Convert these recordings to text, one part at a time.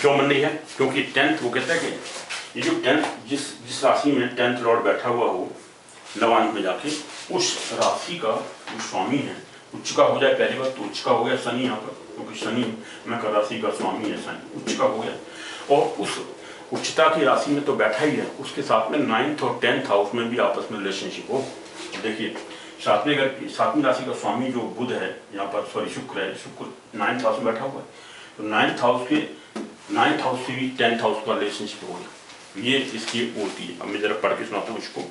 क्यों बन रही है? क्योंकि 10th, वो कहता है कि ये जो 10th जिस राशि में 10th लॉर्ड बैठा हुआ हो नवांश में जाके, उस राशि का जो स्वामी है उच्च का हो जाए। पहली बात तो उच्च का हो गया शनि यहाँ पर, क्योंकि शनि मकर राशि का स्वामी है, शनि उच्च का हो गया। और उस उच्चता की राशि में तो बैठा ही है, उसके साथ में 9th और 10th हाउस में भी आपस में रिलेशनशिप हो। देखिए सातवीं राशि का स्वामी जो बुध है यहाँ पर, सॉरी शुक्र है, शुक्र 9th हाउस में बैठा हुआ है, तो 9th हाउस से भी 10th हाउस का रिलेशनशिप हो गया। ये इसकी होती है। अब मैं जरा पढ़ के सुनाता हूँ इसको।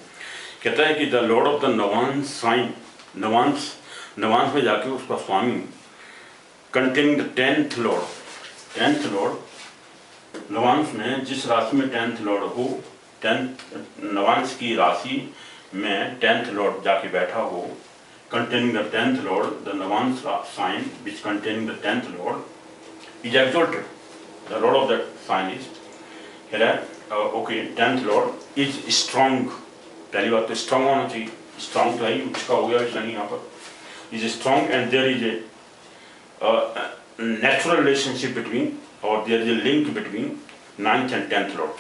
कहता है कि the lord of the navamsa sign, नवांश में जाके उसका स्वामी कंटेनिंग द 10th लॉर्ड, नवांश में जिस राशि में 10th लॉर्ड हो, 10th नवांश की राशि में 10th लॉर्ड जाके बैठा हो, containing the 10th lord, the Navan's sign which containing the 10th lord is exalted. The lord of that sign is here. Okay, 10th lord is strong. पहली बात तो strong होना चाहिए, strong तो है ही, उसका हो गया शनि यहाँ पर, is strong and there is a natural relationship between, or there is a link between 9th and 10th lord.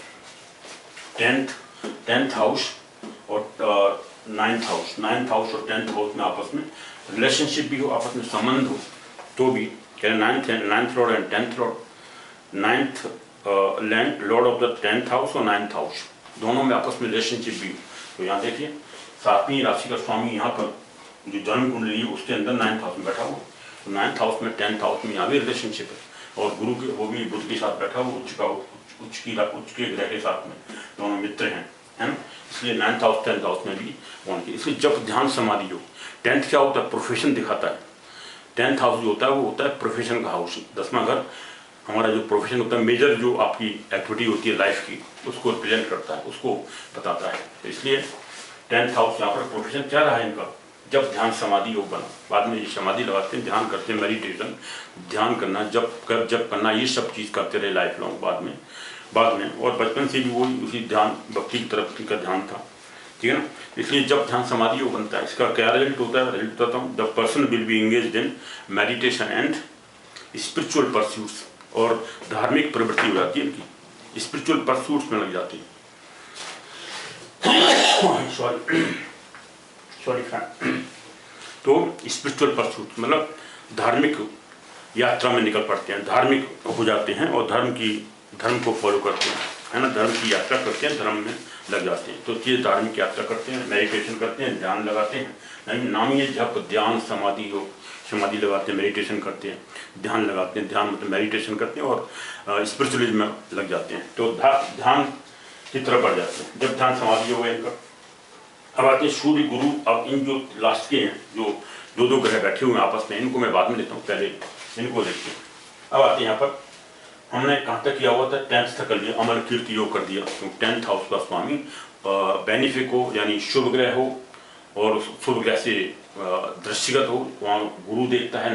10th house और 9th हाउस और 10th हाउस में आपस में रिलेशनशिप भी हो, आपस में संबंध हो, तो भी कह रहे 9th Lord and 10th Lord, 9th Lord of the 10th house और 9th हाउस दोनों में आपस में रिलेशनशिप भी हो। तो यहाँ देखिए सातवीं राशि का स्वामी यहाँ पर जो जन्म कुंडली उसके अंदर 9th हाउस में बैठा हुआ, तो 9th हाउस में 10th हाउस में यहाँ भी रिलेशनशिप है। और गुरु के वो भी बुध के साथ बैठा हुआ, उच्च के ग्रह के साथ में दोनों मित्र हैं, है ना। इसलिए 9th हाउस 10th हाउस में भी होना चाहिए। इसलिए जब ध्यान समाधि हो, 10th क्या होता है? प्रोफेशन दिखाता है। 10th हाउस जो होता है वो होता है प्रोफेशन का हाउस। 10वां घर हमारा जो प्रोफेशन होता है, मेजर जो आपकी एक्टिविटी होती है लाइफ की, उसको रिप्रेजेंट करता है, उसको बताता है। तो इसलिए 10th हाउस यहाँ पर प्रोफेशन क्या रहा है इनका, जब ध्यान समाधि योग बना। बाद में ये समाधि लगाते हैं, ध्यान करते हैं, मेडिटेशन, ध्यान करना, जब करना, ये सब चीज़ करते रहे लाइफ लॉन्ग बाद में। और बचपन से भी वही उसी ध्यान भक्ति की तरफ इनका ध्यान था, ठीक है ना। इसलिए जब ध्यान समाधि योग बनता है, इसका क्या रिजल्ट होता है? रिजल्ट बताता हूँ। The person will be engaged in meditation and spiritual pursuits, और धार्मिक प्रवृत्ति हो जाती है इनकी, स्पिरिचुअल परस्यूट्स में लग जाती है। सॉरी तो स्पिरिचुअल परस्यूट मतलब धार्मिक यात्रा में निकल पड़ते हैं, धार्मिक हो जाते हैं और धर्म को फॉलो करते हैं, है ना। धर्म की यात्रा करते हैं, धर्म में लग जाते हैं। तो ये धार्मिक यात्रा करते हैं, मेडिटेशन करते हैं, ध्यान लगाते हैं, नाम ये जप, ध्यान, समाधि योग, समाधि लगाते हैं, मेडिटेशन करते हैं, ध्यान लगाते हैं, ध्यान मतलब मेडिटेशन करते हैं और स्पिरिचुअलिज्म में लग जाते हैं। तो ध्यान की तरफ बढ़ जाते हैं जब ध्यान समाधि योग है इनका। अब आते हैं सूर्य गुरु। अब इन जो लास्ट के हैं, जो दो ग्रह बैठे हुए हैं आपस में, इनको मैं बाद में लेता हूँ, पहले इनको देखते हैं। अब आते हैं यहाँ पर, हमने कहाँ तक किया हुआ था? 10th तक कर लिया, अमर कीर्ति योग कर दिया। तो 10th हाउस का स्वामी बेनिफिक हो, यानी शुभ ग्रह हो, और शुभ ग्रह से दृष्टिगत हो, वहाँ गुरु देखता है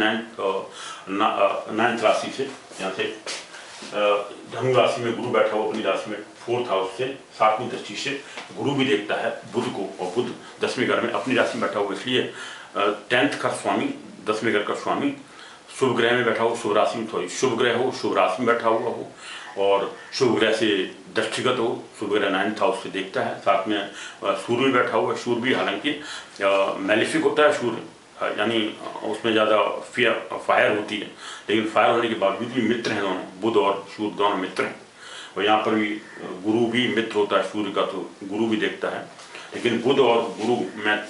9th राशि से, यहाँ से धनु राशि में गुरु बैठा हुआ अपनी राशि में 4th हाउस से 7वीं दृष्टि से गुरु भी देखता है बुध को, और बुध 10वें घर में अपनी राशि में बैठा हुआ। इसलिए 10th का स्वामी, 10वें घर का स्वामी शुभ ग्रह में बैठा हो, शुभ राशि में, थोड़ी शुभ ग्रह हो, शुभ राशि में बैठा हुआ हो, और शुभ ग्रह से दृष्टिगत हो, शुभ ग्रह 9th हाउस से देखता है। साथ में सूर्य बैठा हुआ है, सूर्य भी हालांकि मैलिफिक होता है सूर्य, यानी उसमें ज़्यादा फायर होती है, लेकिन फायर होने के बावजूद भी मित्र हैं दोनों, बुध और सूर्य दोनों मित्र हैं। और यहाँ पर भी गुरु भी मित्र होता है सूर्य का, तो गुरु भी देखता है। लेकिन बुध और गुरु में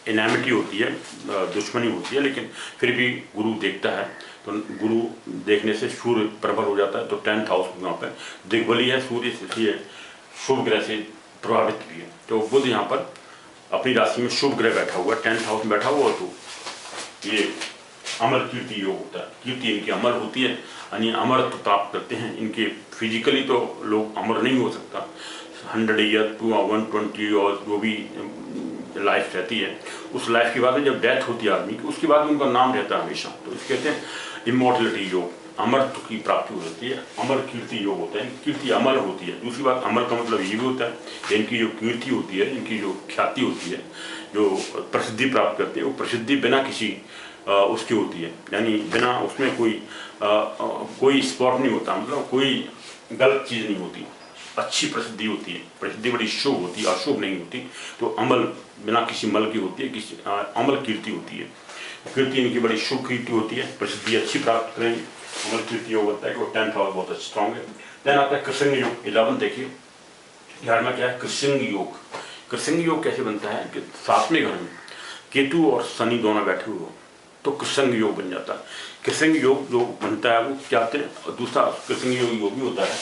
इनैमिटी होती है, दुश्मनी होती है, लेकिन फिर भी गुरु देखता है। तो गुरु देखने से सूर्य प्रबल हो जाता है। तो 10th हाउस यहाँ पर दिग्बली है सूर्य, इसलिए शुभ ग्रह से प्रभावित भी है। तो बुध यहाँ पर अपनी राशि में शुभ ग्रह बैठा हुआ, 10th हाउस में बैठा हुआ, तो ये अमर कीर्ति योग होता है। कीर्ति इनकी अमर होती है, यानी अमरत्व प्राप्त करते हैं। इनके फिजिकली तो लोग अमर नहीं हो सकता, 100 ईयर टू 120 और जो भी लाइफ रहती है, उस लाइफ के बाद जब डेथ होती है आदमी की, उसके बाद उनका नाम रहता है हमेशा। तो इसके कहते हैं इमॉर्टलिटी योग, अमरत्व की प्राप्ति हो जाती है, अमर कीर्ति योग होता है। कीर्ति अमर होती है। दूसरी बात, अमर का मतलब ये भी होता है इनकी जो कीर्ति होती है, इनकी जो ख्याति होती है, जो प्रसिद्धि प्राप्त करते हैं, वो प्रसिद्धि बिना किसी उसकी होती है, यानी बिना उसमें कोई स्पॉट नहीं होता, मतलब कोई गलत चीज़ नहीं होती, अच्छी प्रसिद्धि होती है, प्रसिद्धि बड़ी शुभ होती है, अशुभ नहीं होती। तो अमल बिना किसी मल की होती है, किसी अमल कीर्ति होती है, कीर्ति इनकी बड़ी शुभ कीर्ति होती है, प्रसिद्धि अच्छी प्राप्त करेंगे। अमल कीर्ति योग होता है कि वो 10th हाउस बहुत स्ट्रॉन्ग है। देन आता है कृष्ण योग 11, देखिए 11वां क्या है, कृष्ण योग। कृष्ण योग कैसे बनता है कि 7वें घर में केतु और शनि दोनों बैठे हुए हो तो कृष्ण योग बन जाता है। कृष्ण योग जो बनता है वो क्या होते हैं, दूसरा कृष्ण योग भी होता है।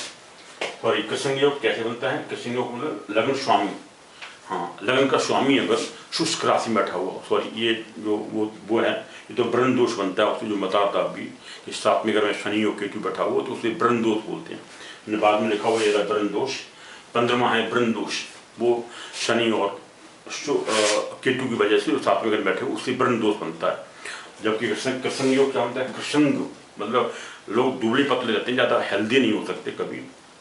सॉरी, कृष्ण योग कैसे बनता है, कृष्ण योग मतलब लग्न स्वामी, हाँ लग्न का स्वामी अगर शुष्क राशि में बैठा हुआ, सॉरी ये जो वो है, ये तो ब्रह्म दोष बनता है। उसको जो बता था अभी कि 7वें घर में शनि और केतु बैठा हुआ तो उसे ब्रह्म दोष बोलते हैं। बाद में लिखा हुआ ये ब्रह्म दोष, 15वां है ब्रह्म दोष, वो शनि और केतु की वजह से 7वें घर में बैठे हुए उससे ब्रह्म दोष बनता है। जबकि कृष्ण योग क्या होता है, कृष्ण मतलब लोग दुबले पतले रहते हैं, ज़्यादा हेल्दी नहीं हो सकते, कभी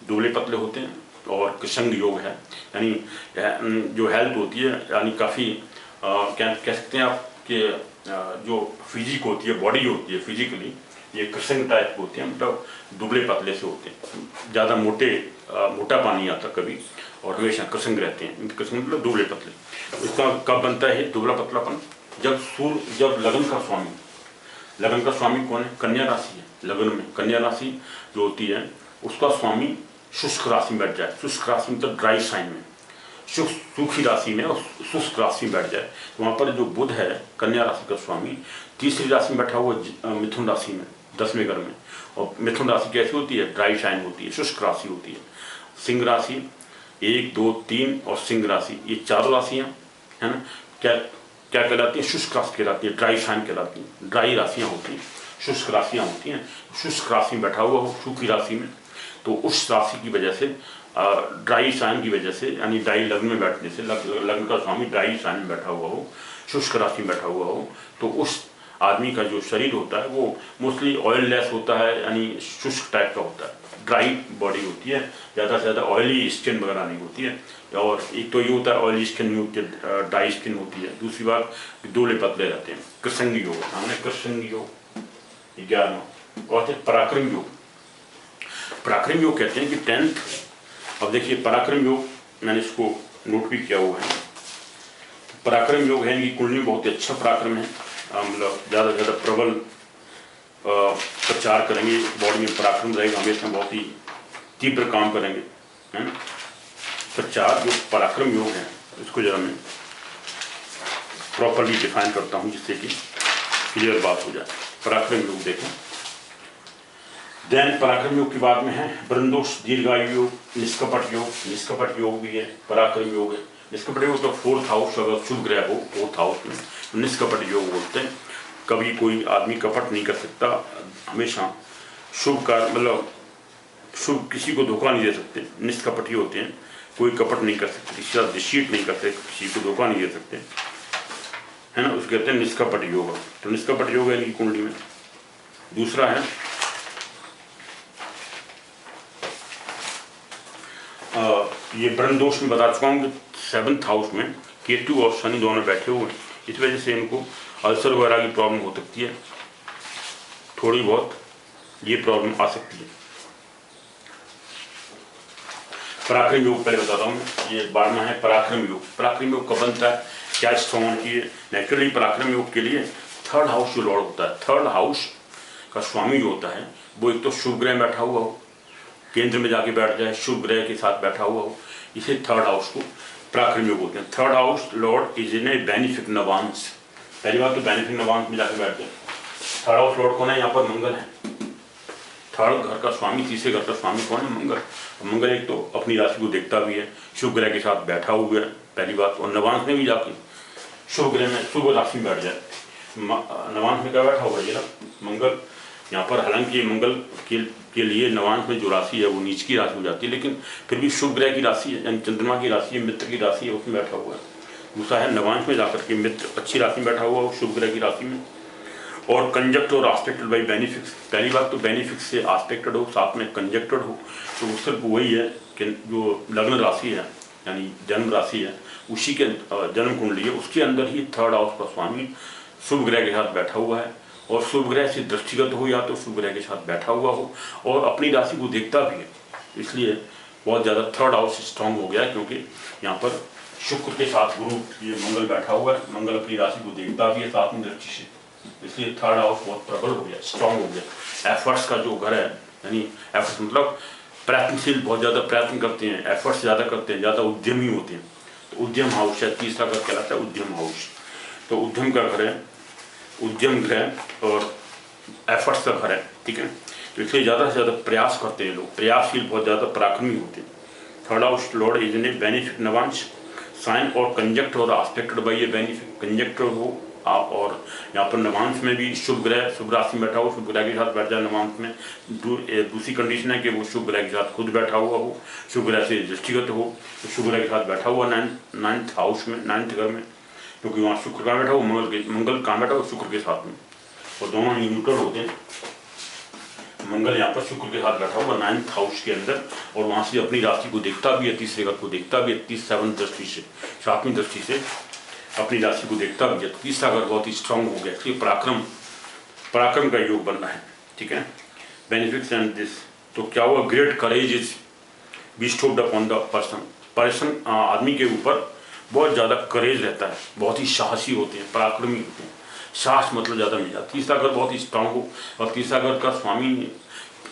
दुबले पतले होते हैं। और कृष्ण योग है यानी जो हेल्थ होती है, यानी काफ़ी क्या कह सकते हैं आप कि जो फिजिक होती है, बॉडी होती है फिजिकली, ये कृष्ण टाइप होती है, मतलब दुबले पतले से होते हैं, ज़्यादा मोटापा नहीं आता कभी, और हमेशा कृष्ण रहते हैं। कृष्ण मतलब दुबले पतले। इसका कब बनता है दुबला पतलापन, जब लगन का स्वामी कौन है, कन्या राशि है। लगन में कन्या राशि जो होती है उसका स्वामी शुष्क राशि में बैठ जाए, शुष्क राशि मतलब ड्राई साइन में, सूखी राशि में और शुष्क राशि में बैठ जाए, तो वहाँ पर जो बुध है कन्या राशि का स्वामी तीसरी राशि में बैठा हुआ मिथुन राशि में 10वें घर में। और मिथुन राशि कैसी होती है, ड्राई साइन होती है, शुष्क राशि होती है। सिंह राशि 1, 2, 3 और सिंह राशि, ये 4 राशियाँ है ना, क्या कहलाती है, शुष्क राशि कहलाती है, ड्राई साइन कहलाती है, ड्राई राशियाँ होती हैं, शुष्क राशियाँ होती हैं। शुष्क राशि में बैठा हुआ हो सूखी राशि में, तो उस राशि की वजह से ड्राई साइन की वजह से, यानी ड्राई लग्न में बैठने से, लग्न का स्वामी ड्राई साइन में बैठा हुआ हो, शुष्क राशि में बैठा हुआ हो, तो उस आदमी का जो शरीर होता है वो मोस्टली ऑयल लेस होता है, यानी शुष्क टाइप का होता है, ड्राई बॉडी होती है, ज़्यादा से ज़्यादा ऑयली स्किन वगैरह नहीं होती है। और एक तो ये होता है ऑयली स्किन नहीं होती है, ड्राई स्किन होती है। दूसरी बात दुबले पतले रहते हैं। कृष्ण योग, हमने कृष्ण योग 11वां। और पराक्रम योग, पराक्रम योग कहते हैं कि 10th। अब देखिए पराक्रम योग मैंने इसको नोट भी किया हुआ है। पराक्रम योग है, इनकी कुंडली बहुत ही अच्छा पराक्रम है, मतलब ज़्यादा से ज़्यादा प्रबल प्रचार करेंगे, बॉडी में पराक्रम रहेगा, हमेशा बहुत ही तीव्र काम करेंगे, है ना। प्रचार जो पराक्रम योग है इसको जरा मैं प्रॉपरली डिफाइन करता हूँ जिससे कि क्लियर बात हो जाए। पराक्रम योग देखें, देन पराक्रम योग की बाद में है ब्रह्मदोष दीर्घायु योग, निष्कपट योग। निष्कपट योग भी है, पराक्रम योग है। निष्कपट योग तो 4th हाउस अगर शुभ ग्रह हो 4th हाउस में तो निष्कपट योग बोलते हैं। कभी कोई आदमी कपट नहीं कर सकता, हमेशा शुभ का मतलब शुभ, किसी को धोखा नहीं दे सकते, निष्कपट ही होते हैं, कोई कपट नहीं कर सकते, किसी का डिसीट नहीं कर सकते, किसी को धोखा नहीं दे सकते, है ना, उसको कहते हैं निष्कपट योग। तो निष्कपट योग है इनकी कुंडली में। दूसरा है ये ब्रह्मदोष में बता चुका हूँ कि 7th हाउस में केतु और शनि दोनों बैठे हुए हैं, इस वजह से इनको अल्सर वगैरह की प्रॉब्लम हो सकती है, थोड़ी बहुत ये प्रॉब्लम आ सकती है। पराक्रम योग पहले बताता हूँ, ये 12वां है पराक्रम योग। पराक्रम योग कब बनता है, क्या स्ट्रॉन्ग होनी चाहिए। नेचुरली पराक्रम योग के लिए 3rd हाउस जो लॉर्ड होता है, 3rd हाउस का स्वामी जो होता है वो एक तो शुभ ग्रह बैठा हुआ हो, केंद्र में जाके बैठ जाए, शुभ ग्रह के साथ बैठा हुआ हो, इसे 3rd हाउस को पराक्रम योग बोलते हैं। 3rd house lord is in A benefic Navamsa. पहली बात तो बेनिफिक नवांश में जाके बैठ जाए। 3rd हाउस लॉर्ड कौन है, यहाँ पर मंगल है। 3rd घर का स्वामी, तीसरे घर का स्वामी कौन है, मंगल। मंगल एक तो अपनी राशि को देखता भी है, शुभ ग्रह के साथ बैठा हुआ है पहली बात, और नवांश में भी जाके शुभ ग्रह में शुभ राशि में बैठ जाए। नवांश में क्या बैठा हुआ ये मंगल यहाँ पर। हालांकि मंगल के लिए नवांश में जो राशि है वो नीच की राशि हो जाती है, लेकिन फिर भी शुभ ग्रह की राशि है, यानी चंद्रमा की राशि है, मित्र की राशि है, उसमें बैठा हुआ है। दूसरा है नवांश में जाकर के मित्र अच्छी राशि में बैठा हुआ हो, शुभ ग्रह की राशि में, और कंजक्ट और आस्पेक्टेड बाई बेनिफिक्स। पहली बात तो बेनिफिक्स से आस्पेक्टेड हो, साथ में कंजक्टेड हो, तो सिर्फ वही है कि जो लग्न राशि है यानी जन्म राशि है, उसी के जन्म कुंडली है, उसके अंदर ही 3rd हाउस का स्वामी शुभ ग्रह के साथ बैठा हुआ है और शुभ ग्रह से दृष्टिगत हो या तो शुभ ग्रह के साथ बैठा हुआ हो और अपनी राशि को देखता भी है, इसलिए बहुत ज़्यादा थर्ड हाउस स्ट्रांग हो गया है, क्योंकि यहाँ पर शुक्र के साथ गुरु ये मंगल बैठा हुआ है, मंगल अपनी राशि को देखता भी है सातवीं दृष्टि से, इसलिए थर्ड हाउस बहुत प्रबल हो गया, स्ट्रांग हो गया। एफर्ट्स का जो घर है, यानी एफर्ट्स मतलब प्रयत्नशील, बहुत ज़्यादा प्रयत्न करते हैं, एफर्ट्स ज़्यादा करते हैं, ज़्यादा उद्यमी होते हैं, तो उद्यम हाउस है, तीसरा घर कहलाता है उद्यम हाउस। तो उद्यम का घर है, उद्यम ग्रह और एफर्ट्स का घर है, ठीक है। तो इसलिए ज़्यादा से ज़्यादा प्रयास करते हैं लोग, प्रयासशील, बहुत ज़्यादा पराक्रमी होते हैं। Third house lord is a benefic Navamsa sign और कंजक्ट और आस्पेक्टेड बाई ये बेनिफिक कंजक्ट हो आप, और यहाँ पर नवांश में भी शुभ ग्रह शुभ राशि में बैठा हो, शुभ ग्रह के साथ बैठ जाए नवांश में। दूसरी कंडीशन है कि वो शुभ ग्रह के साथ खुद बैठा हुआ हो, शुभ ग्रह से दृष्टिगत हो, तो शुभ ग्रह के साथ बैठा हुआ नाइन्थ हाउस में, नाइन्थ घर में, क्योंकि वहाँ शुक्र कहाँ बैठा हो, मंगल कहाँ बैठा हो, शुक्र के साथ में, और दोनों ही न्यूट्रल होते हैं। मंगल यहाँ पर शुक्र के साथ बैठा हुआ नाइन्थ हाउस के अंदर, और वहाँ से अपनी राशि को देखता भी है, तीसरे घर को देखता भी है, सेवंथ दृष्टि से, सातवीं दृष्टि से अपनी राशि को देखता भी है। तीसरा घर बहुत ही स्ट्रांग हो गया, इसलिए पराक्रम का योग बनना है, ठीक है। बेनिफिट्स एंड दिस, तो क्या हुआ, great courage is bestowed upon the person, आदमी के ऊपर बहुत ज़्यादा करेज रहता है, बहुत ही साहसी होते हैं, पराक्रमी होते हैं, साहस मतलब ज़्यादा मिल जाता है। तीसरा घर बहुत ही स्ट्रांग हो, और तीसरा घर का स्वामी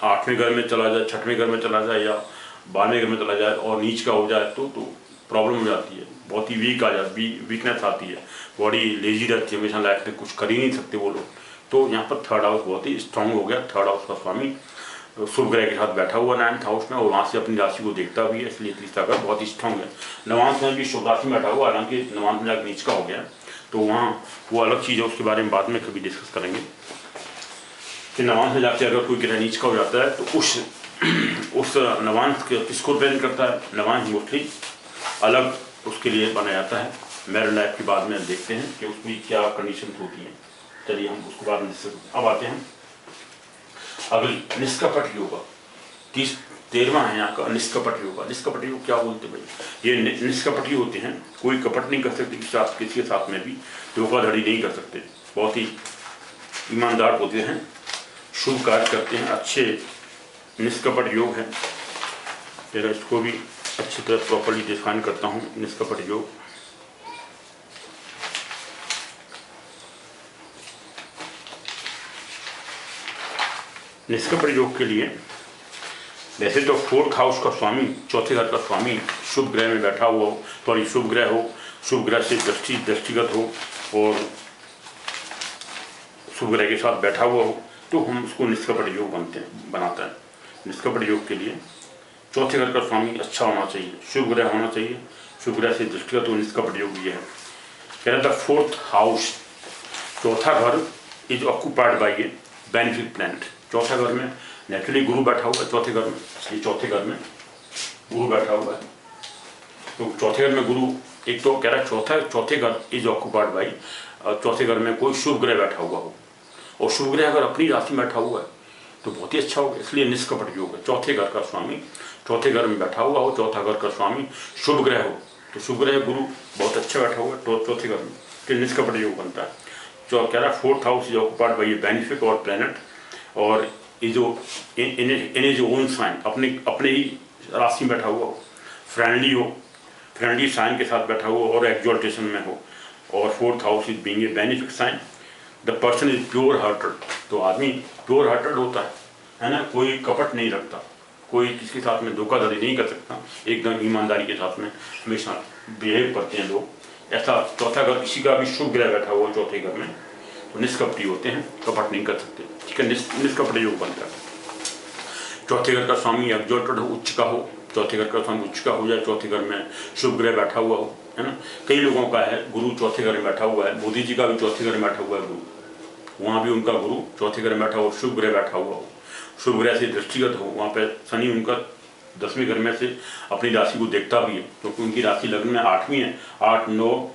आठवें घर में चला जाए, छठवें घर में चला जाए या 12वें घर में चला जाए और नीच का हो जाए तो प्रॉब्लम हो जाती है, बहुत ही वीक आ जाती, वीकनेस आती है, बॉडी लेजी रहती है, हमेशा लाइफ में कुछ कर ही नहीं सकते वो लोग। तो यहाँ पर थर्ड हाउस बहुत ही स्ट्रांग हो गया। थर्ड हाउस का स्वामी शुभ ग्रह के साथ बैठा हुआ नाइन्थ हाउस में, और वहाँ से अपनी राशि को देखता भी है, इसलिए तीसरा घर बहुत ही स्ट्रांग है। नवांश में भी शुभ राशि में बैठा हुआ, हालांकि नवांश में जाकर नीच का हो गया, तो वहाँ वो अलग चीज़ है, उसके बारे में बाद में कभी डिस्कस करेंगे कि नवांश में जाके अगर कोई ग्रह नीच का हो जाता है तो उस नवांश किसको रिप्रेजेंट करता है। नवांश मोस्टली अलग उसके लिए बनाया जाता है, मैरिड लाइफ के बाद में देखते हैं कि उसकी क्या कंडीशन होती हैं। चलिए हम उसको बाद में डिस्कस। अब आते हैं अगली, निष्कपट योगा, 13वां है यहाँ का निष्कपट योगा। निष्कपट योग क्या बोलते भाई, ये निष्कपटी होते हैं, कोई कपट नहीं कर सकते किसी के साथ में भी, धोखाधड़ी नहीं कर सकते, बहुत ही ईमानदार होते हैं, शुभ कार्य करते हैं, अच्छे निष्कपट योग है। फिर इसको भी अच्छी तरह प्रॉपर्ली डिफाइन करता हूँ। निष्कपट योग निष्कपट योग के लिए वैसे तो फोर्थ हाउस का स्वामी, चौथे घर का स्वामी शुभ ग्रह में बैठा हुआ हो, सॉरी शुभ ग्रह हो, शुभ ग्रह से दृष्टिगत हो और शुभ ग्रह के साथ बैठा हुआ हो, तो हम उसको निष्कपट योग बनाता है। निष्कपट योग के लिए चौथे घर का स्वामी अच्छा होना चाहिए, शुभ ग्रह होना चाहिए, शुभ ग्रह से दृष्टिगत हो, निष्कपट योग ये है। कह रहा था फोर्थ हाउस, चौथा घर is occupied by A benefic planet. चौथा घर में नेचुरली गुरु बैठा हुआ है, चौथे घर में, ये चौथे घर में गुरु बैठा हुआ है, तो चौथे घर में गुरु, एक तो कह रहा है चौथे घर इज ऑक्यूपाइड बाई, चौथे घर में कोई शुभ ग्रह बैठा हुआ हो, और शुभ ग्रह अगर अपनी राशि में बैठा हुआ है तो बहुत ही अच्छा होगा, इसलिए निष्कपट योग है। चौथे घर का स्वामी चौथे घर में बैठा हुआ हो, चौथा घर का स्वामी शुभ ग्रह हो, तो शुभ ग्रह गुरु बहुत अच्छा बैठा हुआ है तो चौथे घर में, तो निष्कपट योग बनता है। जो कह रहा है fourth house is occupied by benefic और प्लैनेट, और ये जो इन जो ओन साइन अपने ही राशि में बैठा हुआ हो, फ्रेंडली हो, फ्रेंडली साइन के साथ बैठा हुआ और एक्सॉल्टेशन में हो, और fourth house is being a benefic sign, the person is pure hearted, तो आदमी प्योर हार्टेड होता है ना, कोई कपट नहीं रखता, कोई किसके साथ में धोखाधड़ी नहीं कर सकता, एकदम ईमानदारी के साथ में हमेशा बिहेव करते हैं लोग। ऐसा चौथा घर किसी का भी शुभ ग्रह बैठा हुआ चौथे घर में तो निष्कपटी होते हैं, कपट नहीं कर सकते, ठीक है, निष्कपट योग बनता है। चौथे घर का स्वामी एक्सॉल्टेड हो, उच्च का हो, चौथे घर का स्वामी उच्च का हो जाए, चौथे घर में शुभ ग्रह बैठा हुआ हो, है ना। कई लोगों का है गुरु चौथे घर में बैठा हुआ है, मोदी जी का भी चौथे घर में बैठा हुआ है गुरु, वहाँ भी उनका गुरु चौथे घर में बैठा हो, शुभ ग्रह बैठा हुआ हो, शुभ ग्रह से दृष्टिगत हो, वहाँ पे शनि उनका 10वें घर में से अपनी राशि को देखता भी है, क्योंकि उनकी राशि लग्न में 8वीं है, 8, 9,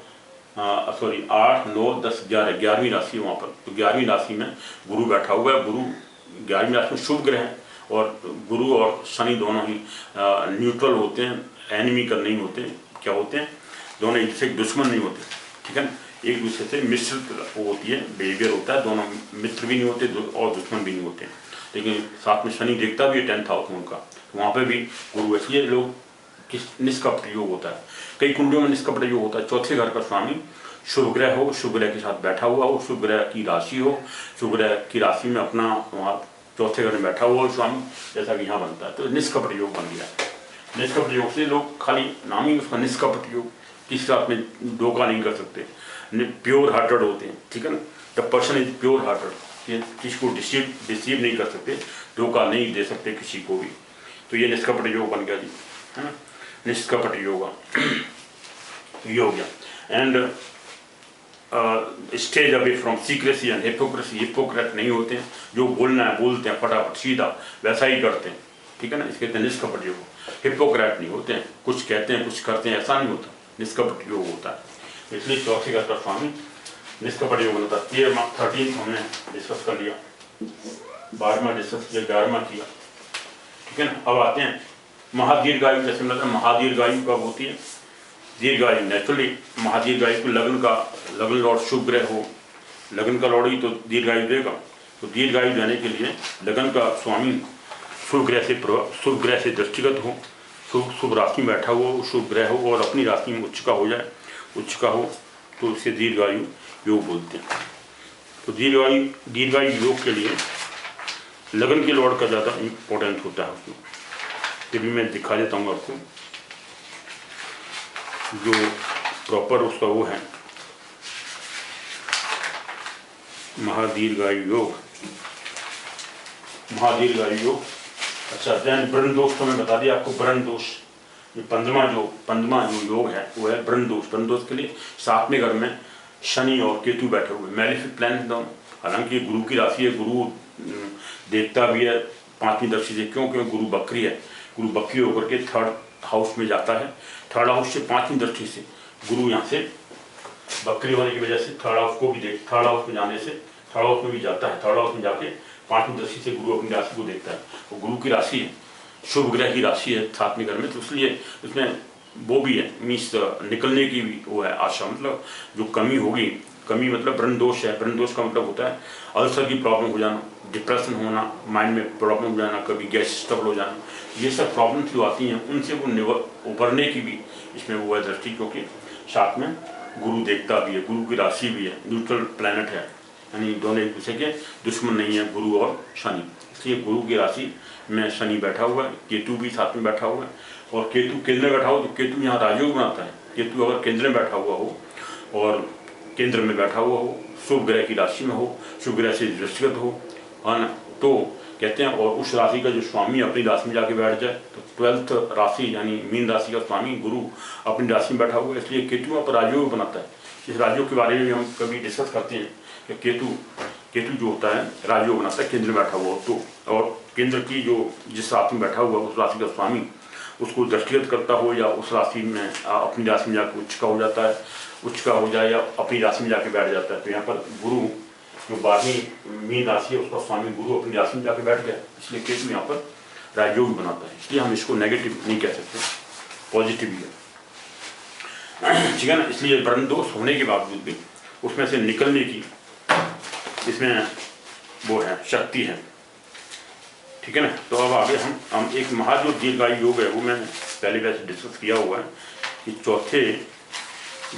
10, 11, 11वीं राशि है वहाँ पर, तो 11वीं राशि में गुरु बैठा हुआ है। गुरु 11वीं राशि में शुभ ग्रह है, और गुरु और शनि दोनों ही न्यूट्रल होते हैं, एनिमी कर नहीं होते, क्या होते हैं, दोनों एक से दुश्मन नहीं होते, ठीक है। एक दूसरे से मिश्रित वो होती है, बिहेवियर होता है, दोनों मित्र भी नहीं होते और दुश्मन भी नहीं होते। लेकिन साथ में शनि देखता भी है 10th हाउस में उनका, तो वहाँ पे भी गुरु, इसलिए लोग किस निष्कपट योग होता है। कई कुंडलियों में निष्कपट योग होता है। चौथे घर का स्वामी शुभ ग्रह हो, शुभ ग्रह के साथ बैठा हुआ हो, शुभ ग्रह की राशि हो, शुभ ग्रह की राशि में अपना वहाँ चौथे घर में बैठा हुआ हो स्वामी, जैसा कि यहाँ बनता है, तो निष्कपट योग बन गया। निष्कपट योग से लोग खाली नाम ही उसका निष्कपट योग, किसी साथ में धोखा नहीं कर सकते, प्योर हार्टेड होते हैं, ठीक है ना। The person is pure hearted, किसी को डिसीव नहीं कर सकते, धोखा नहीं दे सकते किसी को भी। तो ये निष्कपट योग बन गया जी, है ना, निष्कपट योगा योग। And stays away from secrecy and hypocrisy, hypocrite नहीं होते हैं, जो बोलना है बोलते हैं फटाफट सीधा, वैसा ही करते हैं, ठीक है ना, इसके निष्कपट योग। हिपोक्रेट नहीं होते हैं, कुछ कहते हैं कुछ करते हैं, ऐसा नहीं होता, निष्कपट योग होता है। इसलिए चौथे घर का स्वामी निष्कपट योग होता है। 13 हमने डिस्कस कर लिया, 12वां डिस्कस किया, 11वां किया, ठीक है ना। अब आते हैं महादीर्घायु। जैसे मतलब महादीर्घायु कब होती है? दीर्घायु नेचुरली महादीर्घायु को लग्न लॉर्ड शुभ ग्रह हो, लग्न का लॉर्ड ही तो दीर्घायु देगा। तो दीर्घायु देने के लिए लग्न का स्वामी शुभ ग्रह से दृष्टिगत हो, शुभ राशि में बैठा हो, शुभ ग्रह हो और अपनी राशि में उच्च का हो जाए, उच्च का हो, तो इसे दीर्घायु योग बोलते हैं। तो दीर्घायु योग के लिए लग्न के लॉर्ड का ज़्यादा इम्पोर्टेंस होता है उसमें। ये भी मैं दिखा देता हूँ आपको, जो प्रॉपर उसका वो है महादीर्घायु योग। अच्छा, दैन ब्रह्म दोष तो मैं बता दिया आपको, ब्रह्म दोष ये 15वां जो योग है वो है ब्रह्म दोष। ब्रह्म दोष के लिए 7वें घर में शनि और केतु बैठे हुए, मैलेफिक प्लैनेट दोनों। हालांकि गुरु की राशि है, गुरु देखता भी है 5वीं दृष्टि से, क्योंकि गुरु बकरी है, गुरु बकरी होकर के 3rd हाउस में जाता है। 3rd हाउस से 5वीं दृष्टि से गुरु यहाँ से बकरी होने की वजह से 3rd हाउस को भी 3rd हाउस में जाने से 3rd हाउस में भी जाता है। 3rd हाउस में जाके 5वीं दृष्टि से गुरु अपनी राशि को देखता है। तो गुरु की राशि है, शुभ ग्रह की राशि है 7वें घर में, तो इसलिए उसमें वो भी है, मीन्स निकलने की भी वो है आशा। मतलब जो कमी होगी, कमी मतलब ब्रह्म दोष है। ब्रह्म दोष का मतलब होता है अल्सर की प्रॉब्लम हो जाना, डिप्रेशन होना, माइंड में प्रॉब्लम हो जाना, कभी गैस ट्रबल हो जाना, ये सब प्रॉब्लम्स जो आती हैं उनसे वो उभरने की भी इसमें वो है दृष्टि, क्योंकि साथ में गुरु देखता भी है, गुरु की राशि भी है, न्यूट्रल प्लैनेट है, यानी दोनों एक दूसरे के दुश्मन नहीं है, गुरु और शनि। इसलिए गुरु की राशि में शनि बैठा हुआ है, केतु भी साथ में बैठा हुआ है, और केतु केंद्र में बैठा हो तो केतु यहाँ राजयोग बनाता है। केतु अगर केंद्र में बैठा हुआ हो और केंद्र में बैठा हुआ हो, शुभ ग्रह की राशि में हो, शुभ ग्रह से दृष्टिगत हो, है ना, तो कहते हैं, और उस राशि का जो स्वामी अपनी राशि में जाके बैठ जाए, तो 12th राशि यानी मीन राशि का स्वामी गुरु अपनी राशि में बैठा हुआ है, इसलिए केतु पर राजयोग बनाता है। इस राजयोग के बारे में भी हम कभी डिस्कस करते हैं कि केतु जो होता है राजयोग बनाता है केंद्र में बैठा हुआ हो तो, और केंद्र की जो जिस राशि में बैठा हुआ उस राशि का स्वामी उसको दृष्टिगत करता हो, या उस राशि में अपनी राशि में जाकर उच्च का हो जाता है, उच्च का हो जाए, या अपनी राशि में जाके बैठ जाता है। तो यहाँ पर गुरु जो 12वीं मीन राशि है उसका स्वामी गुरु अपनी राशि में जाके बैठ गया, इसलिए केतु यहाँ पर राजयोग बनाता है। इसलिए हम इसको नेगेटिव नहीं कह सकते, पॉजिटिव ही है, ठीक है ना। इसलिए ब्रह्म दोष होने के बावजूद भी उसमें से निकलने की इसमें वो है, शक्ति है, ठीक है ना। तो अब आगे हम एक महाजो दीर्घायु योग है, वो मैंने पहले वैसे डिस्कस किया हुआ है कि चौथे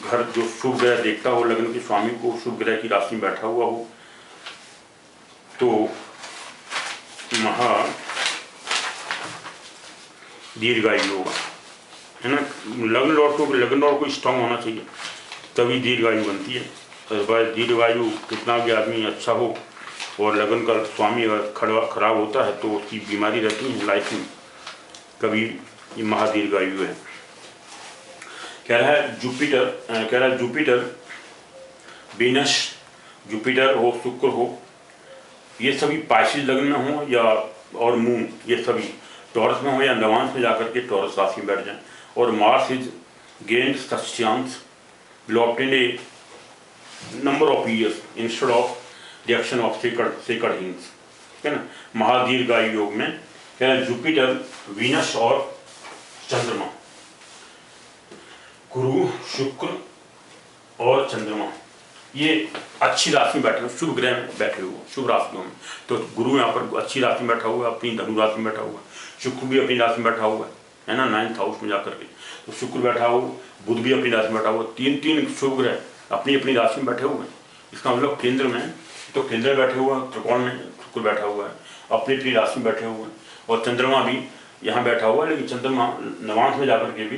घर जो शुभ ग्रह देखता हो, लग्न के स्वामी को शुभ ग्रह की राशि में बैठा हुआ हो, तो महा दीर्घायु योग है ना। लग्न लॉर्ड को स्ट्रांग होना चाहिए, तभी दीर्घायु बनती है। अदरवाइज दीर्घायु कितना भी आदमी अच्छा हो और लगन का स्वामी अगर खराब होता है तो उसकी बीमारी रहती है लाइफ में, कभी ये महादीर्घायु है। कह रहा है जुपिटर वीनस, जुपिटर हो, शुक्र हो, ये सभी पाइसिस लग्न में हो, या और मून ये सभी टॉरस में हो, या नवांश में जाकर के टॉरस राशि में बैठ जाए। और मार्स इज गेन्ड सस्यांश will obtain a number of years instead of reaction of sacred hints, है ना। महादीर्घायु योग में क्या है, जुपिटर, वीनस और चंद्रमा, गुरु, शुक्र और चंद्रमा, ये अच्छी राशि में बैठे हुए, शुभ ग्रह में बैठे हुए, शुभ राशियों में। तो गुरु यहाँ पर अच्छी राशि में बैठा हुआ है, अपनी धनु राशि में बैठा हुआ है। शुक्र भी अपनी राशि में बैठा हुआ है ना, 9th हाउस में जाकर के। तो शुक्र बैठा हुआ, बुध भी अपनी राशि में बैठा हुआ, तीन शुभ ग्रह अपनी अपनी राशि में बैठे हुए हैं। इसका मतलब केंद्र में, तो केंद्र में बैठे हुए हैं, त्रिकोण में शुक्र बैठा हुआ है, अपनी अपनी राशि में बैठे हुए हैं। और चंद्रमा भी यहाँ बैठा हुआ है, लेकिन चंद्रमा 9th में जाकर के भी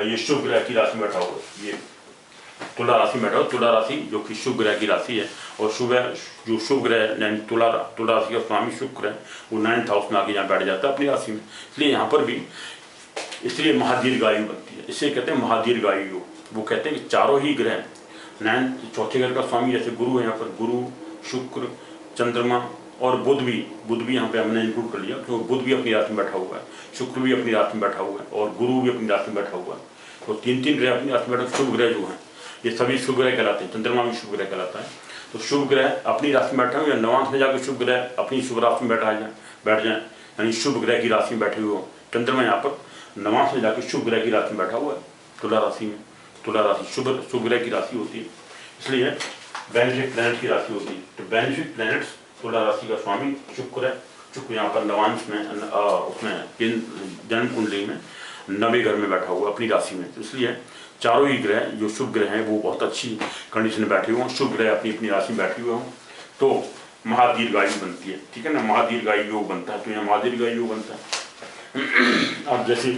ये शुभ ग्रह की राशि में बैठा हुआ है। ये तुला राशि में बैठा हुआ, तुला राशि जो कि शुभ ग्रह की राशि है। और जो शुभ ग्रह तुला राशि का स्वामी शुक्र है, वो 9th हाउस में आके यहाँ बैठ जाता है अपनी राशि में। इसलिए यहाँ पर भी इसलिए महादीर्घायु बनती है, इसे कहते हैं महादीर्घायु योग। वो कहते हैं कि चारों ही ग्रह 9th 4th घर का स्वामी, जैसे गुरु है यहाँ पर, गुरु शुक्र चंद्रमा और बुध भी यहाँ पे हमने इंक्लूड कर लिया, तो बुध भी अपनी राशि में बैठा हुआ है, शुक्र भी अपनी राशि में बैठा हुआ है और गुरु भी अपनी राशि में बैठा हुआ है। तो तीन ग्रह अपनी राशि में बैठे, शुभ ग्रह जो हैं ये सभी शुभ ग्रह कहलाते हैं। चंद्रमा भी शुभ ग्रह कहलाता है। तो शुभ ग्रह अपनी राशि में बैठा हो या 9th में जाकर शुभ ग्रह अपनी शुभ राशि में बैठ जाए, यानी शुभ ग्रह की राशि में बैठे हुए हो। चंद्रमा यहाँ पर 9th में जाकर शुभ ग्रह की राशि में बैठा हुआ है, तुला राशि में। तुला राशि शुभ ग्रह की राशि होती है, इसलिए बेनिफिक प्लैनेट की राशि होती है। तो बेनिफिक प्लैनेट्स तुला राशि का स्वामी शुक्र है। शुक्र यहाँ पर 9th में उसमें जन्म कुंडली में 9वें घर में बैठा हुआ अपनी राशि में। तो इसलिए चारों ही ग्रह जो शुभ ग्रह हैं वो बहुत अच्छी कंडीशन में बैठे हुए हों, शुभ ग्रह अपनी अपनी राशि में बैठे हुए हों, तो महादीर्घायु बनती है। ठीक है ना, महादीर्घायु योग बनता है। तो यहाँ महादीर्घायु योग बनता है। अब जैसे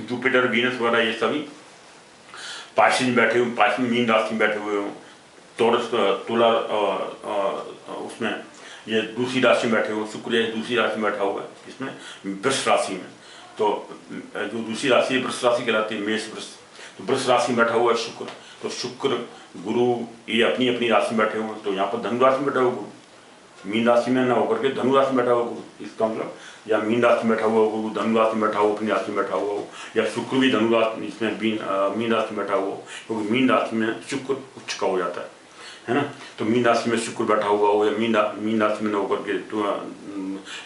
जुपिटर वीनस वगैरह ये सभी पाशी में बैठे हुए, पाशी में मीन राशि में बैठे हुए हों, टॉरस तुला उसमें ये दूसरी राशि में बैठे हुए, शुक्र दूसरी राशि में बैठा हुआ है, इसमें वृष राशि में। तो जो दूसरी राशि है वृष राशि कहलाती है, मेष वृष। तो वृष राशि में बैठा हुआ है शुक्र। तो शुक्र गुरु ये अपनी अपनी राशि में बैठे हुए हैं। तो यहाँ पर धनु राशि में बैठा हुआ गुरु, मीन राशि में ना होकर के धनु राशि में बैठा हुआ गुरु, इसका मतलब या मीन राशि में बैठा हुआ गुरु धनु राशि में बैठा हुआ अपनी राशि में बैठा हुआ हो, या शुक्र भी धनु राशि इसमें मीन राशि में बैठा हुआ हो, क्योंकि मीन राशि में शुक्र उच्च का हो जाता है ना। तो मीन राशि में शुक्र बैठा हुआ हो या मीन राशि में न होकर के तो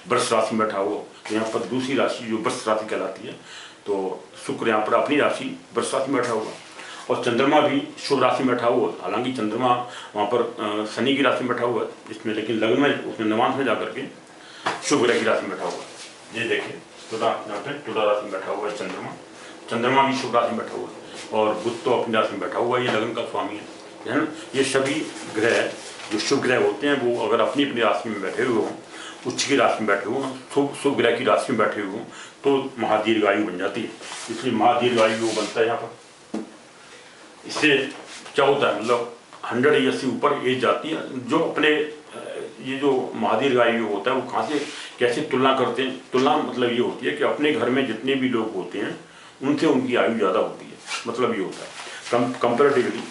वृष राशि में बैठा हुआ हो, तो यहाँ पर दूसरी राशि जो वृष राशि कहलाती है। तो शुक्र यहाँ पर अपनी राशि वृष राशि में बैठा हुआ, और चंद्रमा भी शुभ राशि में बैठा हुआ। हालांकि चंद्रमा वहाँ पर शनि की राशि में बैठा हुआ है इसमें, लेकिन लग्न में उसमें 9th में जाकर के शुभ ग्रह की राशि में बैठा हुआ है। ये देखिए तुला राशि में बैठा हुआ है चंद्रमा भी शुभ राशि में बैठा हुआ है, और बुध तो अपनी राशि में बैठा हुआ है, ये लग्न का स्वामी है ना। ये सभी ग्रह जो शुभ ग्रह होते हैं वो अगर अपनी अपनी राशि में बैठे हुए हों, उच्च की राशि में बैठे हों, शुभ ग्रह की राशि में बैठे हुए हों, तो महादीर्घायु बन जाती है। इसलिए महादीर्घायु बनता है यहाँ पर। इससे क्या होता है, मतलब 100 ईयर्स से ऊपर एज जाती है। जो अपने ये जो महादीर्घायु होता है वो कहाँ से कैसे तुलना करते हैं, तुलना मतलब ये होती है कि अपने घर में जितने भी लोग होते हैं उनसे उनकी आयु ज़्यादा होती है, मतलब ये होता है कंपेरेटिवली।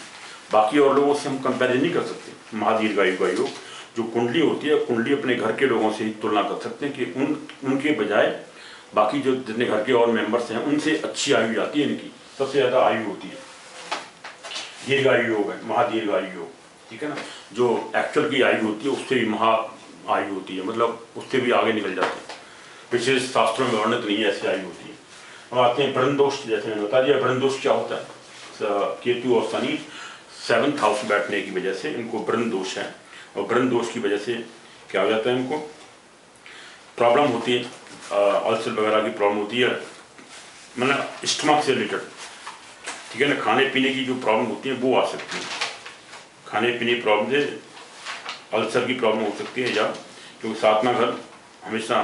बाकी और लोगों से हम कंपेरिजन नहीं कर सकते। महादीर्घायु का योग जो कुंडली होती है, कुंडली अपने घर के लोगों से ही तुलना कर सकते हैं कि उनके बजाय बाकी जो जितने घर के और मेंबर्स हैं उनसे अच्छी आयु जाती है, इनकी सबसे ज़्यादा आयु होती है। दीर्घायु योग है महादीर्घायु योग, ठीक है ना। जो एक्चुअल की आयु होती है उससे भी महा आयु होती है, मतलब उससे भी आगे निकल जाते हैं। पिछले शास्त्रों में वर्णित नहीं है ऐसी आयु होती है। हम आते हैं ब्रह्म दोष, जैसे मैंने बता दिया ब्रह्म दोष क्या होता है। केतु और शनि 7th हाउस में बैठने की वजह से इनको ब्रह्म दोष है, और ब्रह्म दोष की वजह से क्या हो जाता है, इनको प्रॉब्लम होती है, अल्सर वगैरह की प्रॉब्लम होती है, मतलब स्टमक से रिलेटेड, ठीक है ना। खाने पीने की जो प्रॉब्लम होती है वो आ सकती है, खाने पीने की प्रॉब्लम से अल्सर की प्रॉब्लम हो सकती है, या क्योंकि 7वां घर हमेशा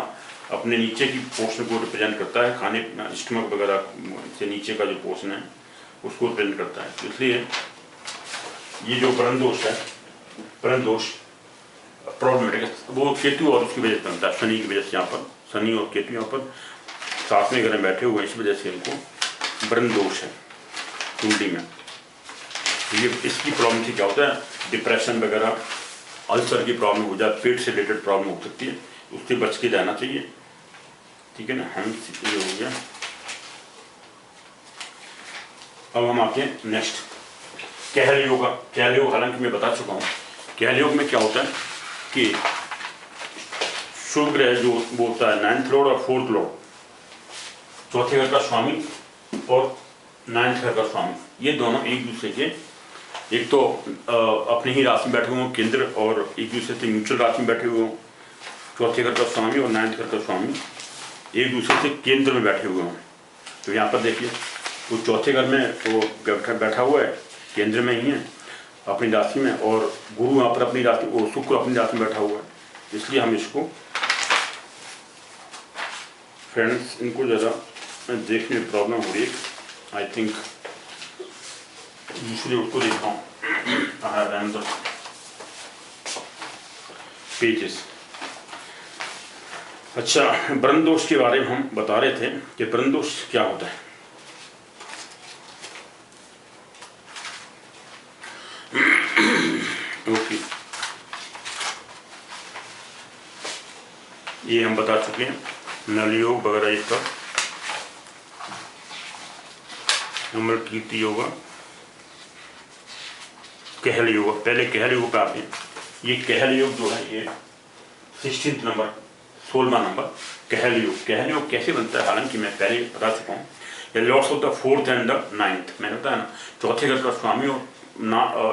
अपने नीचे की पोर्शन को रिप्रेजेंट करता है, खाने स्टमक वगैरह से नीचे का जो पोर्शन है उसको रिप्रेजेंट करता है। तो इसलिए ये जो ब्रह्म दोष है, ब्रह्म दोष प्रॉब्लमेटिक है, वो केतु और उसकी वजह से बनता है, शनि की वजह से। यहाँ पर शनि और केतु यहाँ पर 7वें घर में बैठे हुए, इस वजह से इनको ब्रह्म दोष है कुंडली में। ये इसकी प्रॉब्लम से क्या होता है, डिप्रेशन वगैरह, अल्सर की प्रॉब्लम हो जाए, पेट से रिलेटेड प्रॉब्लम हो सकती है, उससे बच के जाना चाहिए, ठीक है ना। हम ये हो गया। अब हम आते हैं नेक्स्ट कहल योग। कहल योग हालांकि मैं बता चुका हूँ। कहल योग में क्या होता है कि शुभ ग्रह जो वो होता है 9th लॉर्ड और 4th लॉर्ड, 4थे घर का स्वामी और 9th घर का स्वामी, ये दोनों एक दूसरे के एक तो अपनी ही राशि में बैठे हुए हों केंद्र, और एक दूसरे से म्यूचुअल राशि में बैठे हुए हों, चौथे घर का स्वामी और 9th घर का स्वामी एक दूसरे से केंद्र में बैठे हुए हों। तो यहाँ पर देखिए वो चौथे घर में वो बैठा हुआ है, केंद्र में ही है अपनी राशि में, और गुरु यहाँ पर अपनी राशि, वो शुक्र अपनी राशि में बैठा हुआ है। इसलिए हम इसको फ्रेंड्स, इनको ज़रा देखने में प्रॉब्लम हो रही है, आई थिंक दूसरे उसको देखता हूँ पेजेस। अच्छा, ब्रह्म दोष के बारे में हम बता रहे थे कि ब्रह्म दोष क्या होता है। ओके, ये हम बता चुके हैं, नल योग वगैरह ये सब, नंबर कीर्ति योग, कहल योग। पहले कहल योग पे आते हैं। ये कहल योग जो है ये 16 नंबर 16वां नंबर कहल योग। कहल योग कैसे बनता है, हालांकि मैं पहले बता चुका हूँ। ये lords of the 4th and the 9th, मैंने बताया ना, चौथे घर का स्वामी और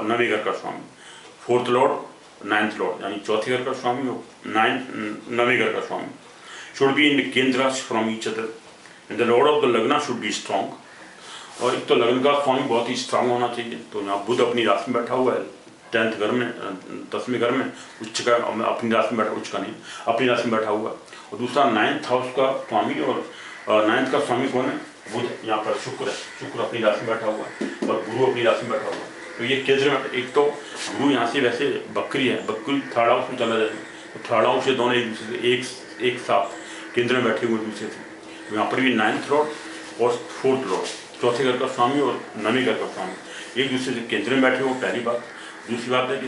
9वें घर का स्वामी, 4th लॉर्ड 9th लॉर्ड, यानी चौथे घर का स्वामी और 9वें घर का स्वामी should be in kendras from each other and the lord of the lagna should be strong. और एक तो लग्न का स्वामी बहुत ही स्ट्रांग होना चाहिए। तो यहाँ बुध अपनी राशि में बैठा हुआ है 10th घर में, 10वें घर में, उच्च का अपनी राशि में बैठा, उच्च का नहीं, अपनी राशि में बैठा हुआ। और दूसरा 9th हाउस का स्वामी, और 9th का स्वामी कौन है, बुध, यहाँ पर शुक्र है, शुक्र अपनी राशि में बैठा हुआ है और गुरु अपनी राशि में बैठा हुआ है। तो ये केंद्र में, एक तो गुरु यहाँ से वैसे बकरी है, बकरी 3rd हाउस में चला जाए, तो 3rd हाउस से दोनों एक दूसरे से एक साथ केंद्र में बैठे हुए दूसरे से। तो यहाँ पर भी 9th लॉर्ड और 4th लॉर्ड, चौथे घर का स्वामी और 9वें घर का स्वामी एक दूसरे से केंद्र में बैठे हो, पहली बात। दूसरी बात है कि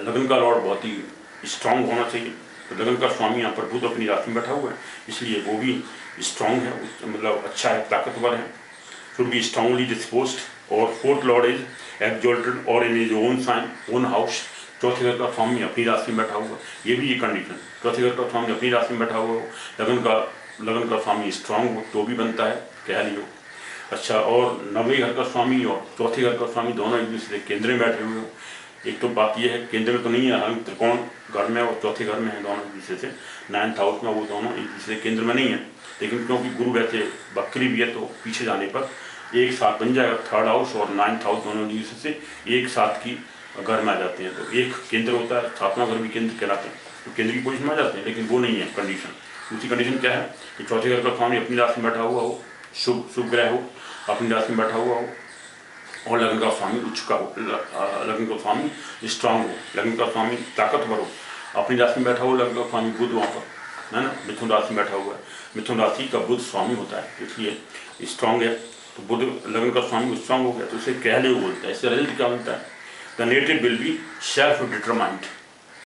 लग्न का लॉर्ड बहुत ही स्ट्रांग होना चाहिए। तो लग्न का स्वामी यहाँ पर बुध अपनी राशि में बैठा हुआ है, इसलिए वो भी स्ट्रांग है, मतलब अच्छा है, ताकतवर है, शुड बी स्ट्रांगली डिस्पोज्ड। और 4th लॉर्ड इज एक्सॉल्टेड और in is own sign, own house. चौथे घर का स्वामी अपनी राशि में बैठा हुआ, ये भी ये कंडीशन, चौथे घर का स्वामी अपनी राशि में बैठा हुआ हो, लगन का स्वामी स्ट्रांग हो, तो भी बनता है कह लियो। अच्छा, और 9वें घर का स्वामी और चौथे घर का स्वामी दोनों एक दूसरे केंद्र में बैठे हुए हो। एक तो बात यह है, केंद्र में तो नहीं है, हालांकि त्रिकोण घर में और चौथे घर में है दोनों एक दूसरे से, 9th हाउस में वो दोनों एक दूसरे केंद्र में नहीं है। लेकिन क्योंकि गुरु वैसे बकरी भी है, तो पीछे जाने पर एक साथ बन जाएगा, 3rd हाउस और 9th हाउस दोनों एक दूसरे से एक साथ की घर में आ जाते हैं। तो एक केंद्र होता है, 7वां घर भी केंद्र कहलाते हैं, तो केंद्र की पोजीशन में आ जाते हैं। लेकिन वो नहीं है कंडीशन। दूसरी कंडीशन क्या है कि चौथे घर का स्वामी अपनी राशि में बैठा हुआ हो, शुभ ग्रह हो, अपनी राशि में बैठा हुआ हो, और लग्न का स्वामी उच्च का हो, लग्न का स्वामी स्ट्रांग हो, लग्न का स्वामी ताकतवर हो, अपनी राशि में बैठा हो, लग्न का स्वामी बुध वहाँ पर है ना, मिथुन राशि में बैठा हुआ है, मिथुन राशि का बुध स्वामी होता है, इसलिए स्ट्रांग है। तो बुध लग्न का स्वामी स्ट्रांग हो गया, तो उसे कहले बोलता है। इससे रिजल्ट क्या मिलता है, the native will be self determined.